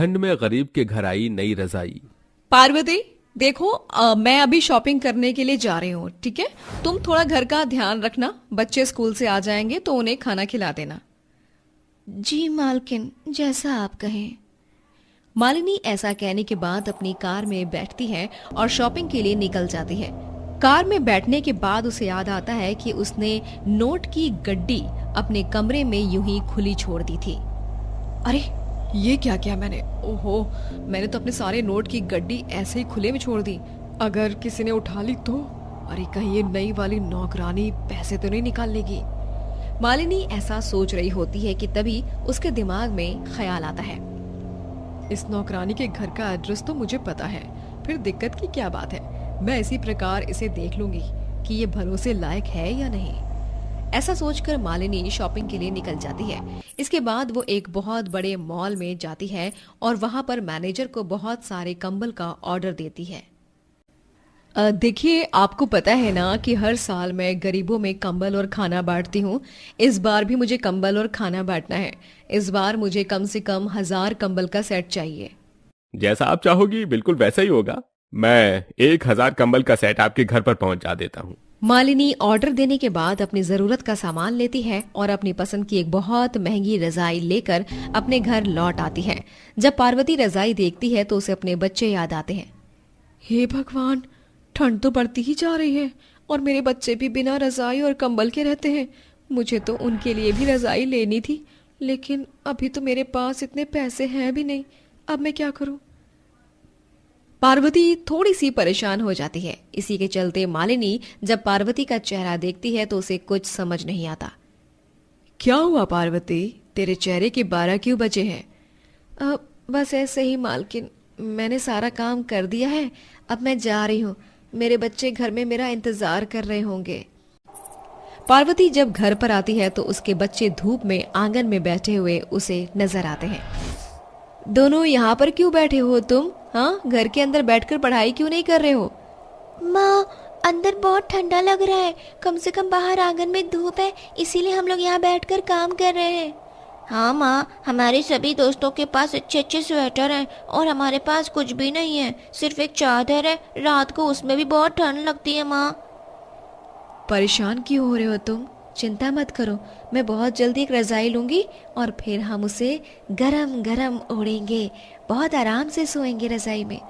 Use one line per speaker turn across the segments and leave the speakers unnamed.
ठंड में गरीब के घर आई नई रजाई।
पार्वती देखो, मैं अभी शॉपिंग करने के लिए जा रही हूँ, ठीक है? तुम थोड़ा घर का ध्यान रखना, बच्चे स्कूल से आ जाएंगे तो उन्हें खाना खिला देना।
जी मालकिन, जैसा आप कहें।
मालिनी ऐसा कहने के बाद अपनी कार में बैठती है और शॉपिंग के लिए निकल जाती है। कार में बैठने के बाद उसे याद आता है कि उसने नोट की गड्डी अपने कमरे में यूं ही खुली छोड़ दी थी। अरे ये क्या किया मैंने? ओहो, मैंने तो अपने सारे नोट की गड्डी ऐसे ही खुले में छोड़ दी। अगर किसी ने उठा ली तो? अरे कहीं ये नई वाली नौकरानी पैसे तो नहीं निकाल लेगी। मालिनी ऐसा सोच रही होती है कि तभी उसके दिमाग में ख्याल आता है, इस नौकरानी के घर का एड्रेस तो मुझे पता है, फिर दिक्कत की क्या बात है? मैं इसी प्रकार इसे देख लूंगी कि ये भरोसे लायक है या नहीं। ऐसा सोचकर मालिनी शॉपिंग के लिए निकल जाती है। इसके बाद वो एक बहुत बड़े मॉल में जाती है और वहां पर मैनेजर को बहुत सारे कंबल का ऑर्डर देती है। देखिए, आपको पता है ना कि हर साल मैं गरीबों में कंबल और खाना बांटती हूँ। इस बार भी मुझे कंबल और खाना बांटना है। इस बार मुझे कम से कम 1000 कंबल का सेट चाहिए।
जैसा आप चाहोगी बिल्कुल वैसा ही होगा। मैं 1000 कंबल का सेट आपके घर पर पहुंचा देता हूँ।
मालिनी ऑर्डर देने के बाद अपनी जरूरत का सामान लेती है और अपनी पसंद की एक बहुत महंगी रजाई लेकर अपने घर लौट आती है। जब पार्वती रजाई देखती है तो उसे अपने बच्चे याद आते हैं। हे भगवान, ठंड तो बढ़ती ही जा रही है और मेरे बच्चे भी बिना रजाई और कंबल के रहते हैं। मुझे तो उनके लिए भी रजाई लेनी थी, लेकिन अभी तो मेरे पास इतने पैसे हैं भी नहीं। अब मैं क्या करूं? पार्वती थोड़ी सी परेशान हो जाती है। इसी के चलते मालिनी जब पार्वती का चेहरा देखती है तो उसे कुछ समझ नहीं आता। क्या हुआ पार्वती, तेरे चेहरे के 12 क्यों बजे हैं? बस ऐसे ही मालकिन, मैंने सारा काम कर दिया है, अब मैं जा रही हूँ। मेरे बच्चे घर में मेरा इंतजार कर रहे होंगे। पार्वती जब घर पर आती है तो उसके बच्चे धूप में आंगन में बैठे हुए उसे नजर आते हैं। दोनों यहाँ पर क्यों बैठे हो तुम? हाँ, घर के अंदर बैठकर पढ़ाई क्यों नहीं कर रहे हो?
माँ, अंदर बहुत ठंडा लग रहा है, कम से कम बाहर आंगन में धूप है, इसीलिए हम लोग यहाँ बैठकर काम कर रहे हैं। हाँ माँ, हमारे सभी दोस्तों के पास अच्छे अच्छे स्वेटर हैं और हमारे पास कुछ भी नहीं है, सिर्फ एक चादर है। रात को उसमें भी बहुत ठंड लगती है माँ।
परेशान क्यों हो रहे हो तुम? चिंता मत करो, मैं बहुत जल्दी एक रजाई लूंगी और फिर हम उसे गरम गरम ओढ़ेंगे, बहुत आराम से सोएंगे रजाई में।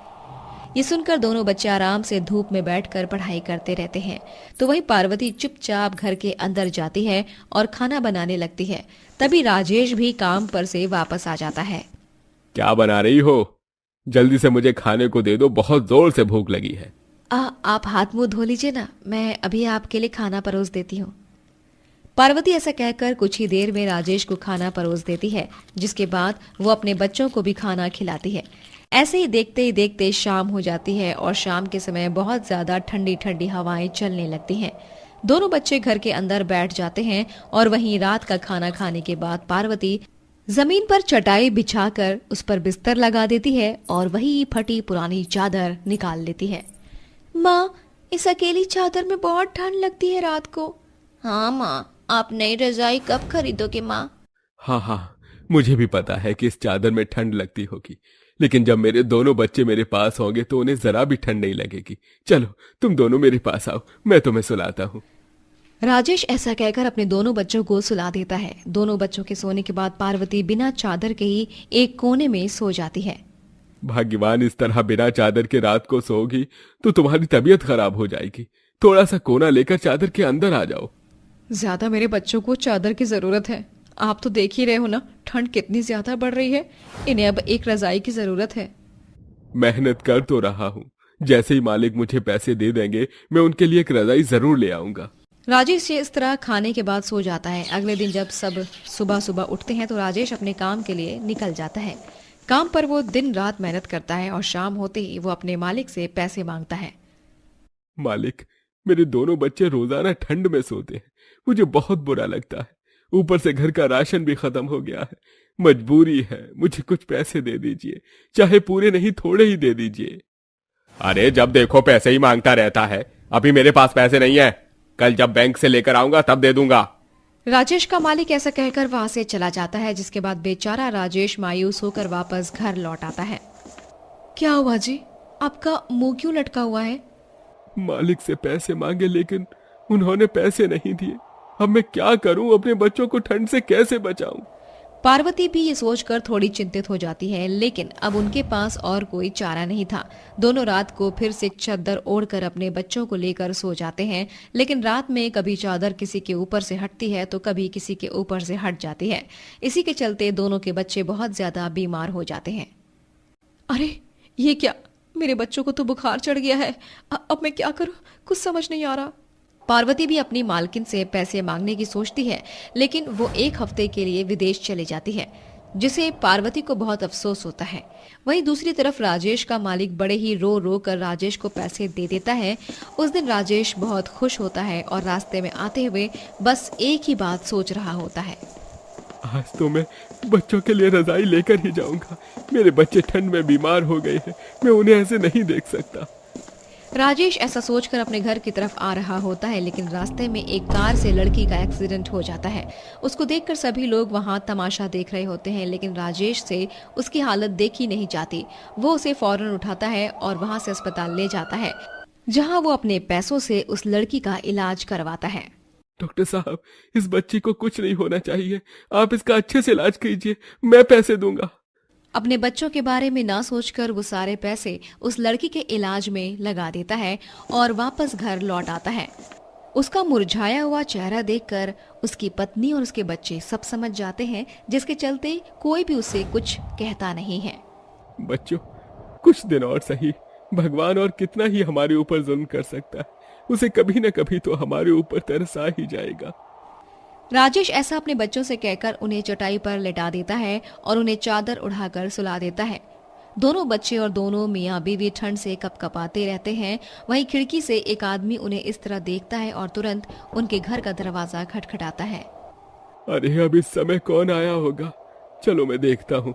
ये सुनकर दोनों बच्चे आराम से धूप में बैठकर पढ़ाई करते रहते हैं। तो वही पार्वती चुपचाप घर के अंदर जाती है और खाना बनाने लगती है। तभी राजेश भी काम पर से वापस आ जाता है।
क्या बना रही हो? जल्दी से मुझे खाने को दे दो, बहुत जोर से भूख लगी है।
आप हाथ मुंह धो लीजिए ना, मैं अभी आपके लिए खाना परोस देती हूँ। पार्वती ऐसा कहकर कुछ ही देर में राजेश को खाना परोस देती है, जिसके बाद वो अपने बच्चों को भी खाना खिलाती है। ऐसे ही देखते शाम हो जाती है और शाम के समय बहुत ज्यादा ठंडी ठंडी हवाएं चलने लगती हैं। दोनों बच्चे घर के अंदर बैठ जाते हैं और वहीं रात का खाना खाने के बाद पार्वती जमीन पर चटाई बिछाकर उस पर बिस्तर लगा देती है और वही फटी पुरानी चादर निकाल लेती है।
माँ, इस अकेली चादर में बहुत ठंड लगती है रात को। हाँ माँ, आप नई रजाई कब खरीदोगे माँ?
हाँ, मुझे भी पता है कि इस चादर में ठंड लगती होगी, लेकिन जब मेरे दोनों बच्चे मेरे पास होंगे तो उन्हें जरा भी ठंड नहीं लगेगी। चलो तुम दोनों मेरे पास आओ, मैं तुम्हें सुलाता हूँ।
राजेश ऐसा कहकर अपने दोनों बच्चों को सुला देता है। दोनों बच्चों के सोने के बाद पार्वती बिना चादर के ही एक कोने में सो जाती है।
भाग्यवान, इस तरह बिना चादर के रात को सोओगी तो तुम्हारी तबीयत खराब हो जाएगी। थोड़ा सा कोना लेकर चादर के अंदर आ जाओ।
ज्यादा मेरे बच्चों को चादर की जरूरत है। आप तो देख ही रहे हो ना, ठंड कितनी ज्यादा बढ़ रही है। इन्हें अब एक रजाई की जरूरत है।
मेहनत कर तो रहा हूँ, जैसे ही मालिक मुझे पैसे दे देंगे मैं उनके लिए एक रजाई जरूर ले आऊंगा।
राजेश इस तरह खाने के बाद सो जाता है। अगले दिन जब सब सुबह सुबह उठते हैं तो राजेश अपने काम के लिए निकल जाता है। काम पर वो दिन रात मेहनत करता है और शाम होते ही वो अपने मालिक से पैसे मांगता है।
मालिक, मेरे दोनों बच्चे रोजाना ठंड में सोते हैं, मुझे बहुत बुरा लगता है। ऊपर से घर का राशन भी खत्म हो गया है, मजबूरी है, मुझे कुछ पैसे दे दीजिए, चाहे पूरे नहीं थोड़े ही दे दीजिए। अरे जब देखो पैसे ही मांगता रहता है, अभी मेरे पास पैसे नहीं है, कल जब बैंक से लेकर आऊंगा तब दे दूंगा।
राजेश का मालिक ऐसा कहकर वहां से चला जाता है, जिसके बाद बेचारा राजेश मायूस होकर वापस घर लौट आता है। क्या हुआ जी, आपका मुंह क्यों लटका हुआ है?
मालिक से पैसे मांगे लेकिन उन्होंने पैसे नहीं दिए। अब मैं क्या करूं, अपने बच्चों को ठंड से कैसे बचाऊं?
पार्वती भी ये सोचकर थोड़ी चिंतित हो जाती है, लेकिन अब उनके पास और कोई चारा नहीं था। दोनों रात को फिर से चादर ओढ़कर अपने बच्चों को लेकर सो जाते हैं, लेकिन रात में कभी चादर किसी के ऊपर से हटती है तो कभी किसी के ऊपर से हट जाती है। इसी के चलते दोनों के बच्चे बहुत ज्यादा बीमार हो जाते हैं। अरे ये क्या, मेरे बच्चों को तो बुखार चढ़ गया है, अब मैं क्या करूं, कुछ समझ नहीं आ रहा। पार्वती भी अपनी मालकिन से पैसे मांगने की सोचती है, लेकिन वो 1 हफ्ते के लिए विदेश चली जाती है, जिसे पार्वती को बहुत अफसोस होता है। वहीं दूसरी तरफ राजेश का मालिक बड़े ही रो रो कर राजेश को पैसे दे देता है। उस दिन राजेश बहुत खुश होता है और रास्ते में आते हुए बस एक ही बात सोच रहा होता है।
आज तो मैं बच्चों के लिए रजाई लेकर ही जाऊंगा। मेरे बच्चे ठंड में बीमार हो गए हैं, मैं उन्हें ऐसे नहीं देख सकता।
राजेश ऐसा सोचकर अपने घर की तरफ आ रहा होता है, लेकिन रास्ते में एक कार से लड़की का एक्सीडेंट हो जाता है। उसको देखकर सभी लोग वहां तमाशा देख रहे होते हैं, लेकिन राजेश से उसकी हालत देखी नहीं जाती। वो उसे फौरन उठाता है और वहां से अस्पताल ले जाता है, जहां वो अपने पैसों से उस लड़की का इलाज करवाता है।
डॉक्टर साहब, इस बच्ची को कुछ नहीं होना चाहिए, आप इसका अच्छे से इलाज कीजिए, मैं पैसे दूंगा।
अपने बच्चों के बारे में ना सोचकर वो सारे पैसे उस लड़की के इलाज में लगा देता है और वापस घर लौट आता है। उसका मुरझाया हुआ चेहरा देखकर उसकी पत्नी और उसके बच्चे सब समझ जाते हैं, जिसके चलते कोई भी उसे कुछ कहता नहीं है।
बच्चों, कुछ दिन और सही, भगवान और कितना ही हमारे ऊपर जुल्म कर सकता है, उसे कभी न कभी तो हमारे ऊपर तरस आ ही जाएगा।
राजेश ऐसा अपने बच्चों से कहकर उन्हें चटाई पर लेटा देता है और उन्हें चादर उड़ाकर सुला देता है। दोनों बच्चे और दोनों मियाँ बीवी ठंड से कपकपाते रहते हैं। वहीं खिड़की से एक आदमी उन्हें इस तरह देखता है और तुरंत उनके घर का दरवाजा खटखटाता है।
अरे अब इस समय कौन आया होगा, चलो मैं देखता हूँ।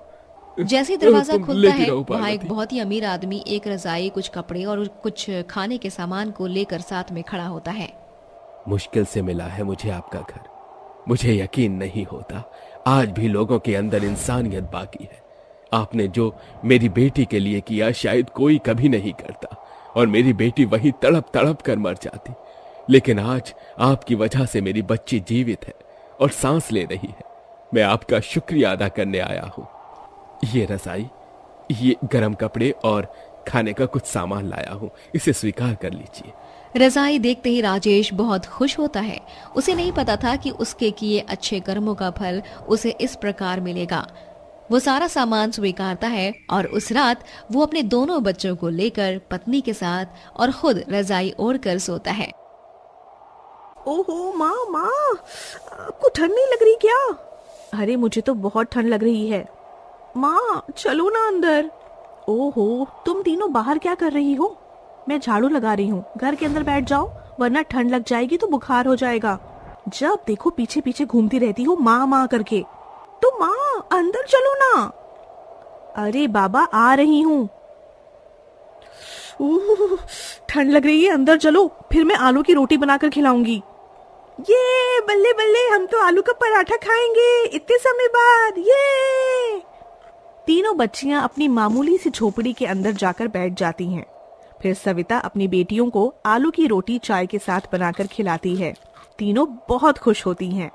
जैसे ही दरवाजा खुलता है, वहाँ
पार्वती।
एक बहुत ही अमीर आदमी एक रजाई, कुछ कपड़े और कुछ खाने के सामान को लेकर साथ में खड़ा होता है।
मुश्किल से मिला है मुझे आपका घर। मुझे यकीन नहीं होता आज भी लोगों के अंदर इंसानियत बाकी है। आपने जो मेरी बेटी के लिए किया शायद कोई कभी नहीं करता, और मेरी बेटी वही तड़प तड़प कर मर जाती। लेकिन आज आपकी वजह से मेरी बच्ची जीवित है और सांस ले रही है। मैं आपका शुक्रिया अदा करने आया हूँ। ये रजाई, ये गर्म कपड़े और खाने का कुछ सामान लाया हूँ, इसे स्वीकार कर लीजिए।
रजाई देखते ही राजेश बहुत खुश होता है। उसे नहीं पता था कि उसके किए अच्छे कर्मों का फल उसे इस प्रकार मिलेगा। वो सारा सामान स्वीकारता है और उस रात वो अपने दोनों बच्चों को लेकर पत्नी के साथ और खुद रजाई ओढ़कर सोता है।
ओहो माँ, आपको ठंड नहीं लग रही क्या? अरे मुझे तो बहुत ठंड लग रही है। माँ चलो ना अंदर। ओहो, तुम तीनों बाहर क्या कर रही हो? मैं झाड़ू लगा रही हूँ, घर के अंदर बैठ जाओ वरना ठंड लग जाएगी तो बुखार हो जाएगा। जब देखो पीछे पीछे घूमती रहती हो माँ करके। तो माँ अंदर चलो ना। अरे बाबा आ रही हूँ। ठंड लग रही है, अंदर चलो, फिर मैं आलू की रोटी बनाकर खिलाऊंगी। ये बल्ले बल्ले, हम तो आलू का पराठा खाएंगे इतने समय बाद। ये तीनों बच्चियां अपनी मामूली सी झोपड़ी के अंदर जाकर बैठ जाती हैं। फिर सविता अपनी बेटियों को आलू की रोटी चाय के साथ बनाकर खिलाती है। तीनों बहुत खुश होती हैं।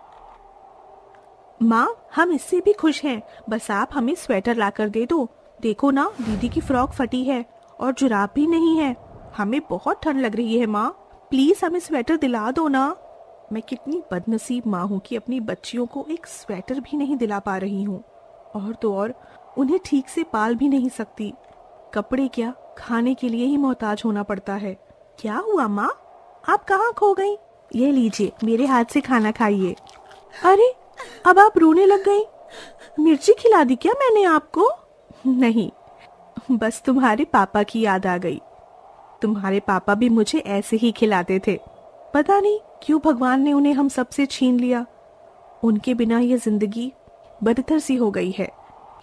माँ हम इससे भी खुश हैं, बस आप हमें स्वेटर लाकर दे दो। देखो ना दीदी की फ्रॉक फटी है और जुराब भी नहीं है। हमें बहुत ठंड लग रही है माँ, प्लीज हमें स्वेटर दिला दो ना। मैं कितनी बदनसीब माँ हूँ कि अपनी बच्चियों को एक स्वेटर भी नहीं दिला पा रही हूँ, और तो और उन्हें ठीक से पाल भी नहीं सकती। कपड़े क्या, खाने के लिए ही मोहताज होना पड़ता है। क्या हुआ माँ, आप कहाँ खो गई? ये लीजिए मेरे हाथ से खाना खाइए। अरे अब आप रोने लग गई? मिर्ची खिला दी क्या मैंने आपको? नहीं, बस तुम्हारे पापा की याद आ गई। तुम्हारे पापा भी मुझे ऐसे ही खिलाते थे। पता नहीं क्यों भगवान ने उन्हें हम सबसे छीन लिया। उनके बिना ये जिंदगी बदतर सी हो गई है।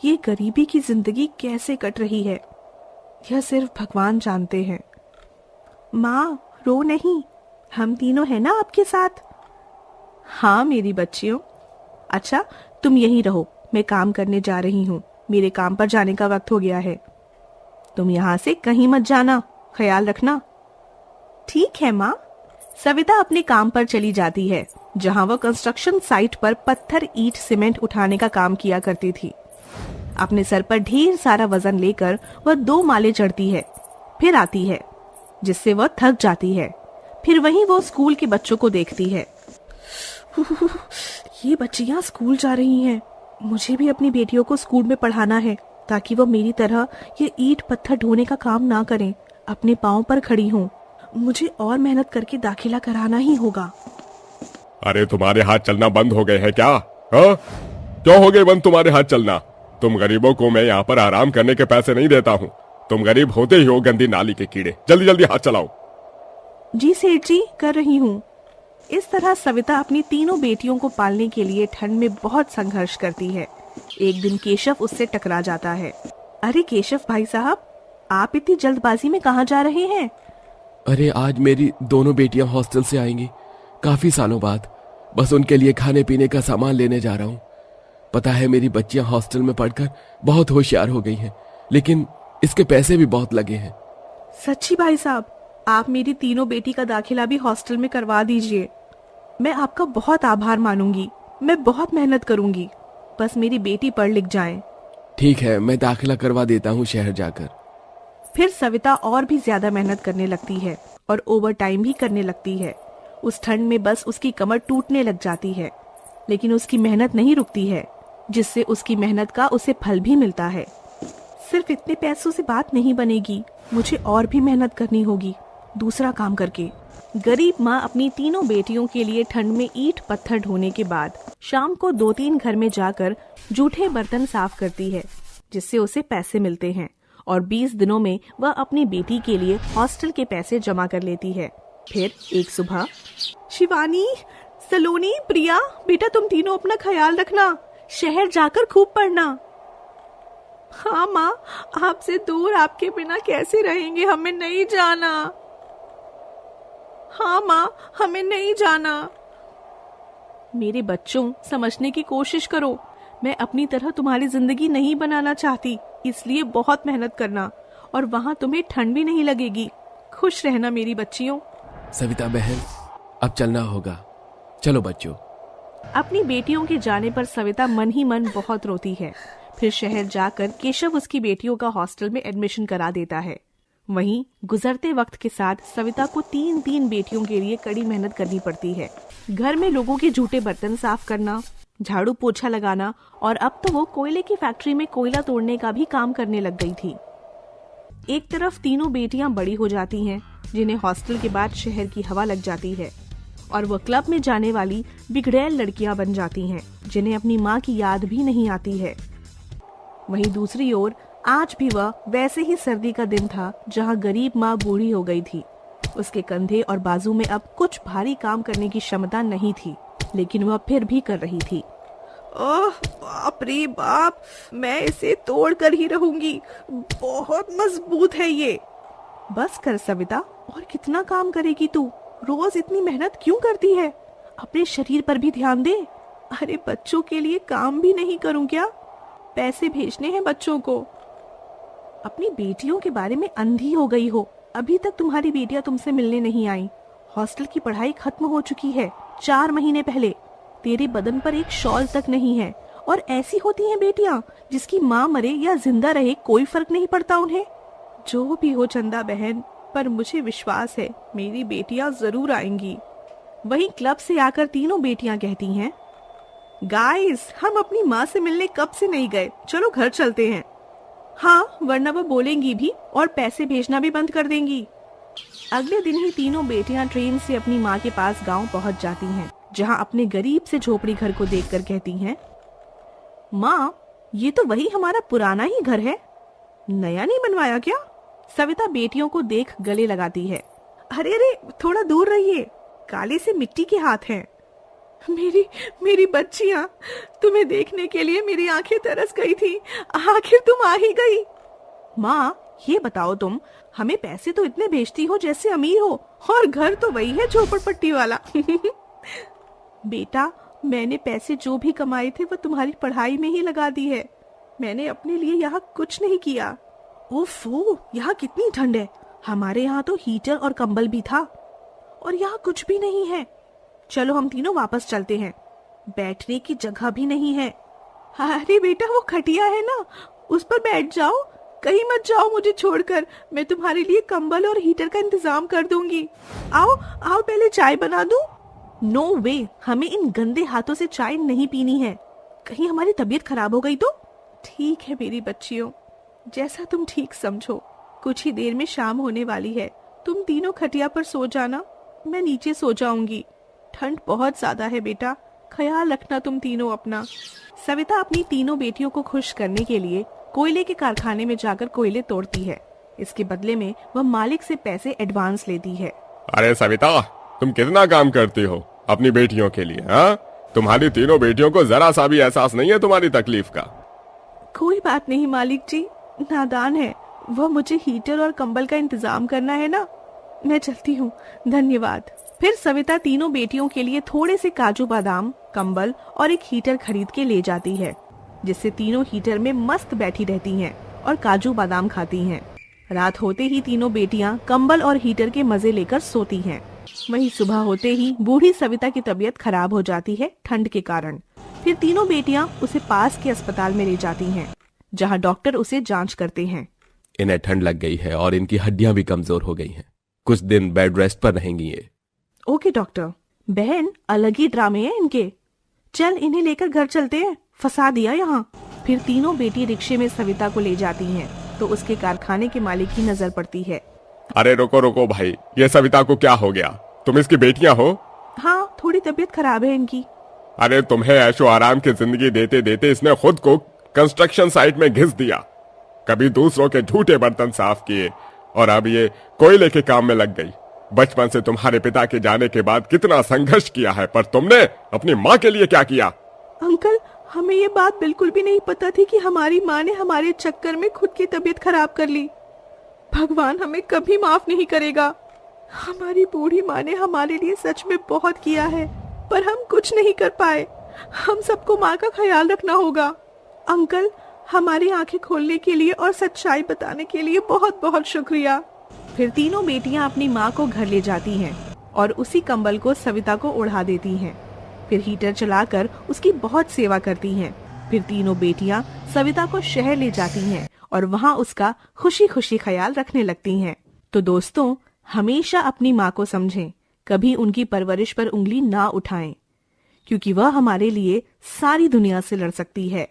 ये गरीबी की जिंदगी कैसे कट रही है, यह सिर्फ भगवान जानते हैं। माँ रो नहीं, हम तीनों हैं ना आपके साथ। हाँ मेरी बच्चियों। अच्छा तुम यहीं रहो, मैं काम करने जा रही हूँ। मेरे काम पर जाने का वक्त हो गया है। तुम यहाँ से कहीं मत जाना, ख्याल रखना। ठीक है माँ। सविता अपने काम पर चली जाती है, जहाँ वह कंस्ट्रक्शन साइट पर पत्थर, ईंट, सीमेंट उठाने का काम किया करती थी। अपने सर पर ढेर सारा वजन लेकर वह 2 माले चढ़ती है, फिर आती है, जिससे वह थक जाती है। फिर वहीं वो स्कूल के बच्चों को देखती है। ये बच्चियां स्कूल जा रही हैं। मुझे भी अपनी बेटियों को स्कूल में पढ़ाना है, ताकि वो मेरी तरह ये ईंट पत्थर ढोने का काम ना करें, अपने पाँव पर खड़ी हों। मुझे और मेहनत करके दाखिला कराना ही होगा।
अरे तुम्हारे हाथ चलना बंद हो गए हैं क्या? हाँ? क्यों हो गए बंद तुम्हारे हाथ चलना? तुम गरीबों को मैं यहाँ पर आराम करने के पैसे नहीं देता हूँ। तुम गरीब होते ही हो गंदी नाली के कीड़े। जल्दी जल्दी हाथ चलाओ।
जी सेठ जी, कर रही हूँ। इस तरह सविता अपनी तीनों बेटियों को पालने के लिए ठंड में बहुत संघर्ष करती है। एक दिन केशव उससे टकरा जाता है। अरे केशव भाई साहब, आप इतनी जल्दबाजी में कहाँ जा रहे हैं?
अरे आज मेरी दोनों बेटियां हॉस्टल से आएंगी, काफी सालों बाद। बस उनके लिए खाने पीने का सामान लेने जा रहा हूँ। पता है मेरी बच्चियां हॉस्टल में पढ़कर बहुत होशियार हो गई हैं, लेकिन इसके पैसे भी बहुत लगे हैं।
सच्ची भाई साहब, आप मेरी तीनों बेटी का दाखिला भी हॉस्टल में करवा दीजिए। मैं आपका बहुत आभार मानूंगी। मैं बहुत मेहनत करूंगी, बस मेरी बेटी पढ़ लिख जाए।
ठीक है, मैं दाखिला करवा देता हूँ शहर जाकर।
फिर सविता और भी ज्यादा मेहनत करने लगती है और ओवर टाइम भी करने लगती है। उस ठंड में बस उसकी कमर टूटने लग जाती है, लेकिन उसकी मेहनत नहीं रुकती है, जिससे उसकी मेहनत का उसे फल भी मिलता है। सिर्फ इतने पैसों से बात नहीं बनेगी, मुझे और भी मेहनत करनी होगी, दूसरा काम करके। गरीब माँ अपनी तीनों बेटियों के लिए ठंड में ईंट पत्थर ढोने के बाद शाम को 2-3 घर में जाकर जूठे बर्तन साफ करती है, जिससे उसे पैसे मिलते हैं और 20 दिनों में वह अपनी बेटी के लिए हॉस्टल के पैसे जमा कर लेती है। फिर एक सुबह, शिवानी, सलोनी, प्रिया, बेटा तुम तीनों अपना ख्याल रखना, शहर जाकर खूब पढ़ना। हाँ माँ, आपसे दूर आपके बिना कैसे रहेंगे, हमें नहीं जाना। हाँ माँ, हमें नहीं जाना। मेरे बच्चों, समझने की कोशिश करो। मैं अपनी तरह तुम्हारी जिंदगी नहीं बनाना चाहती, इसलिए बहुत मेहनत करना, और वहाँ तुम्हें ठंड भी नहीं लगेगी। खुश रहना मेरी बच्चियों।
सविता बहन, अब चलना होगा। चलो बच्चों।
अपनी बेटियों के जाने पर सविता मन ही मन बहुत रोती है। फिर शहर जाकर केशव उसकी बेटियों का हॉस्टल में एडमिशन करा देता है। वहीं गुजरते वक्त के साथ सविता को 3-3 बेटियों के लिए कड़ी मेहनत करनी पड़ती है। घर में लोगों के झूठे बर्तन साफ करना, झाड़ू पोछा लगाना, और अब तो वो कोयले की फैक्ट्री में कोयला तोड़ने का भी काम करने लग गई थी। एक तरफ तीनों बेटियां बड़ी हो जाती हैं, जिन्हें हॉस्टल के बाद शहर की हवा लग जाती है, और वह क्लब में जाने वाली बिगड़ैल लड़कियां बन जाती हैं, जिन्हें अपनी माँ की याद भी नहीं आती है। वहीं दूसरी ओर आज भी वह वैसे ही सर्दी का दिन था, जहां गरीब माँ बूढ़ी हो गई थी। उसके कंधे और बाजू में अब कुछ भारी काम करने की क्षमता नहीं थी, लेकिन वह फिर भी कर रही थी। ओह बाप रे बाप, मैं इसे तोड़ कर ही रहूंगी, बहुत मजबूत है ये। बस कर सविता, और कितना काम करेगी तू? रोज इतनी मेहनत क्यों करती है? अपने शरीर पर भी ध्यान दे। अरे बच्चों के लिए काम भी नहीं करूं क्या? पैसे भेजने हैं बच्चों को। अपनी बेटियों के बारे में अंधी हो गई हो। अभी तक तुम्हारी बेटियां तुमसे मिलने नहीं आई। हॉस्टल की पढ़ाई खत्म हो चुकी है 4 महीने पहले। तेरे बदन पर एक शॉल तक नहीं है, और ऐसी होती हैं बेटियां जिसकी माँ मरे या जिंदा रहे कोई फर्क नहीं पड़ता उन्हें। जो भी हो चंदा बहन, पर मुझे विश्वास है मेरी बेटियां जरूर आएंगी। वहीं क्लब से आकर तीनों बेटियां कहती हैं, गाइस, हम अपनी माँ से मिलने कब से नहीं गए, चलो घर चलते हैं। हाँ, वरना वो बोलेंगी भी और पैसे भेजना भी बंद कर देंगी। अगले दिन ही तीनों बेटियां ट्रेन से अपनी माँ के पास गांव पहुंच जाती हैं, जहां अपने गरीब से झोपड़ी घर को देखकर कहती हैं, माँ, ये तो वही हमारा पुराना ही घर है, नया नहीं बनवाया क्या? सविता बेटियों को देख गले लगाती है। अरे अरे, थोड़ा दूर रहिए, काले से मिट्टी के हाथ हैं। मेरी बच्चियां, तुम्हें देखने के लिए मेरी आंखें तरस गई थी, आखिर तुम आ ही गई। माँ, ये बताओ तुम, हमें पैसे तो इतने भेजती हो जैसे अमीर हो, और घर तो वही है झोपड़पट्टी वाला। बेटा, मैंने पैसे जो भी कमाए थे वो तुम्हारी पढ़ाई में ही लगा दी है। मैंने अपने लिए यहाँ कुछ नहीं किया। ओफो, यहाँ कितनी ठंड है। हमारे यहाँ तो हीटर और कंबल भी था और यहाँ कुछ भी नहीं है। चलो हम तीनों वापस चलते हैं। बैठने की जगह भी नहीं है। अरे बेटा, वो खटिया है ना, उस पर बैठ जाओ। कहीं मत जाओ मुझे छोड़कर। मैं तुम्हारे लिए कंबल और हीटर का इंतजाम कर दूंगी। आओ आओ, पहले चाय बना दूं। नो वे, हमें इन गंदे हाथों से चाय नहीं पीनी है। कहीं हमारी तबीयत खराब हो गई तो। ठीक है मेरी बच्चियों, जैसा तुम ठीक समझो। कुछ ही देर में शाम होने वाली है। तुम तीनों खटिया पर सो जाना, मैं नीचे सो जाऊंगी। ठंड बहुत ज्यादा है बेटा, ख्याल रखना तुम तीनों अपना। सविता अपनी तीनों बेटियों को खुश करने के लिए कोयले के कारखाने में जाकर कोयले तोड़ती है। इसके बदले में वह मालिक से पैसे एडवांस लेती है।
अरे सविता, तुम कितना काम करती हो अपनी बेटियों के लिए, हाँ? तुम्हारी तीनों बेटियों को जरा सा भी एहसास नहीं है तुम्हारी तकलीफ का।
कोई बात नहीं मालिक जी, नादान है वह। मुझे हीटर और कंबल का इंतजाम करना है ना। मैं चलती हूँ, धन्यवाद। फिर सविता तीनों बेटियों के लिए थोड़े से काजू बादाम, कंबल और एक हीटर खरीद के ले जाती है, जिससे तीनों हीटर में मस्त बैठी रहती हैं और काजू बादाम खाती हैं। रात होते ही तीनों बेटियां कंबल और हीटर के मजे लेकर सोती हैं। वहीं सुबह होते ही बूढ़ी सविता की तबीयत खराब हो जाती है ठंड के कारण। फिर तीनों बेटियां उसे पास के अस्पताल में ले जाती हैं, जहां डॉक्टर उसे जांच करते हैं।
इन्हें ठंड लग गई है और इनकी हड्डियां भी कमजोर हो गई हैं। कुछ दिन बेड रेस्ट पर रहेंगी ये।
Okay doctor. बहन, अलग ही ड्रामे हैं इनके। चल इन्हें लेकर घर चलते हैं, फंसा दिया यहाँ। फिर तीनों बेटी रिक्शे में सविता को ले जाती हैं, तो उसके कारखाने के मालिक की नजर पड़ती है।
अरे रुको रुको भाई, ये सविता को क्या हो गया? तुम इसकी बेटियां हो?
हाँ, थोड़ी तबीयत खराब है इनकी।
अरे तुम्हें ऐशो आराम की जिंदगी देते देते इसने खुद को कंस्ट्रक्शन साइट में घिस दिया। कभी दूसरों के झूठे बर्तन साफ किए और अब ये कोयले के काम में लग गई। बचपन से तुम्हारे पिता के जाने के बाद कितना संघर्ष किया है, पर तुमने अपनी माँ के लिए क्या किया?
अंकल, हमें ये बात बिल्कुल भी नहीं पता थी कि हमारी माँ ने हमारे चक्कर में खुद की तबीयत खराब कर ली। भगवान हमें कभी माफ नहीं करेगा। हमारी बूढ़ी माँ ने हमारे लिए सच में बहुत किया है, पर हम कुछ नहीं कर पाए। हम सबको माँ का ख्याल रखना होगा। अंकल, हमारी आंखें खोलने के लिए और सच्चाई बताने के लिए बहुत बहुत शुक्रिया। फिर तीनों बेटियां अपनी माँ को घर ले जाती हैं और उसी कंबल को सविता को ओढ़ा देती हैं। फिर हीटर चलाकर उसकी बहुत सेवा करती हैं। फिर तीनों बेटियां सविता को शहर ले जाती हैं और वहाँ उसका खुशी खुशी ख्याल रखने लगती हैं। तो दोस्तों, हमेशा अपनी माँ को समझें, कभी उनकी परवरिश पर उंगली ना उठाएं, क्योंकि वह हमारे लिए सारी दुनिया से लड़ सकती है।